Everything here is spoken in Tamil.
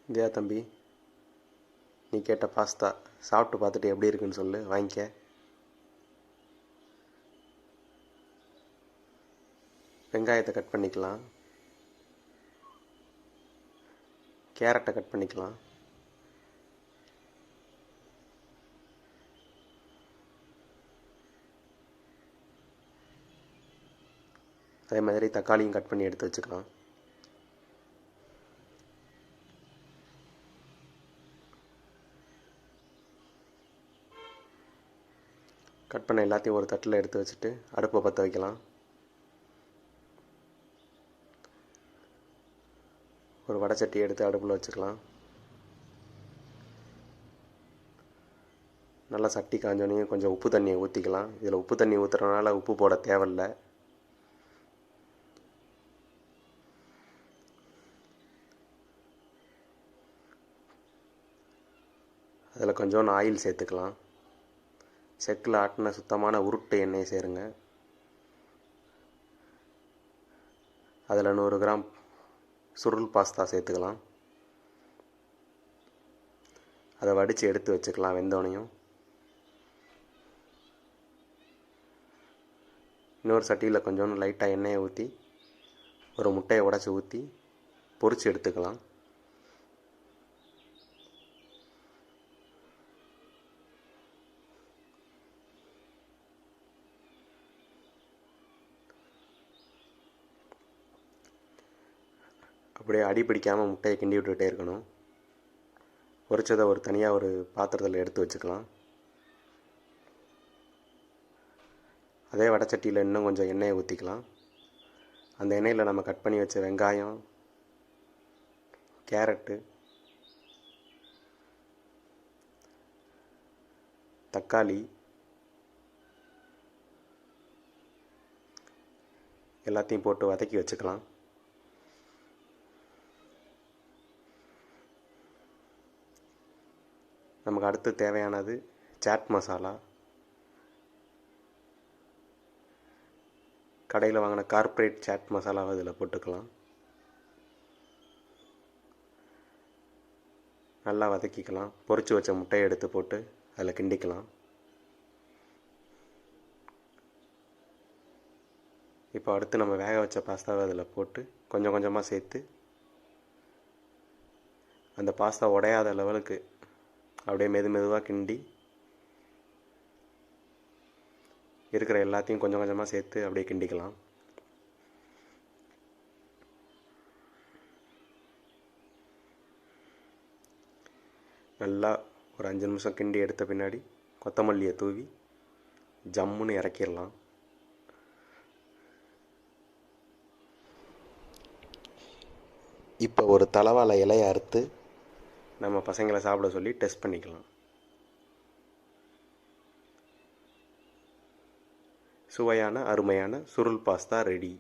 இந்தியா தம்பி, நீ கேட்ட பாஸ்தா சாப்பிட்டு பார்த்துட்டு எப்படி இருக்குன்னு சொல்லு, வாங்கிக்க. வெங்காயத்தை கட் பண்ணிக்கலாம், கேரட்டை கட் பண்ணிக்கலாம், அதே மாதிரி தக்காளியும் கட் பண்ணி எடுத்து வச்சுக்கலாம். கட் பண்ண எல்லாத்தையும் ஒரு தட்டில் எடுத்து வச்சுட்டு அடுப்பை பற்ற வைக்கலாம். ஒரு வடைச்சட்டி எடுத்து அடுப்பில் வச்சுக்கலாம். நல்லா சட்டி காஞ்சோனையும் கொஞ்சம் உப்பு தண்ணியை ஊற்றிக்கலாம். இதில் உப்பு தண்ணி ஊற்றுறதுனால உப்பு போட தேவையில்லை. அதில் கொஞ்சோண்டு ஆயில் சேர்த்துக்கலாம். செக்கில் ஆட்டின சுத்தமான உருட்டு எண்ணெயை சேருங்க. அதில் 100 கிராம் சுருள் பாஸ்தா சேர்த்துக்கலாம். அதை வடித்து எடுத்து வச்சுக்கலாம். வெந்தோனையும் இன்னொரு சட்டியில் கொஞ்சோண்டு லைட்டாக எண்ணெயை ஊற்றி ஒரு முட்டையை உடைச்சி ஊற்றி பொரித்து எடுத்துக்கலாம். அப்படியே அடி பிடிக்காமல் முட்டையை கிண்டி விட்டுகிட்டே இருக்கணும். பொரிச்சதை தனியாக ஒரு பாத்திரத்தில் எடுத்து வச்சுக்கலாம். அதே வடைச்சட்டியில் இன்னும் கொஞ்சம் எண்ணெயை ஊற்றிக்கலாம். அந்த எண்ணெயில் நம்ம கட் பண்ணி வச்ச வெங்காயம், கேரட்டு, தக்காளி எல்லாத்தையும் போட்டு வதக்கி வச்சுக்கலாம். நமக்கு அடுத்து தேவையானது சாட் மசாலா. கடையில் வாங்கின கார்ப்பரேட் சாட் மசாலாவை இதில் போட்டுக்கலாம். நல்லா வதக்கிக்கலாம். பொரிச்சு வச்ச முட்டையை எடுத்து போட்டு அதில் கிண்டிக்கலாம். இப்போ அடுத்து நம்ம வேக வச்ச பாஸ்தாவை அதில் போட்டு கொஞ்சம் கொஞ்சமாக சேர்த்து அந்த பாஸ்தா உடையாத லெவலுக்கு அப்படியே மெதுவாக கிண்டி இருக்கிற எல்லாத்தையும் கொஞ்சம் கொஞ்சமாக சேர்த்து அப்படியே கிண்டிக்கலாம். நல்லா ஒரு 5 நிமிஷம் கிண்டி எடுத்த பின்னாடி கொத்தமல்லியை தூவி ஜம்முன்னு இறக்கிடலாம். இப்போ ஒரு தலவாழை இலையை அறுத்து நம்ம பசங்களை சாப்பிட சொல்லி டெஸ்ட் பண்ணிக்கலாம். சுவையான அருமையான சுருள் பாஸ்தா ரெடி.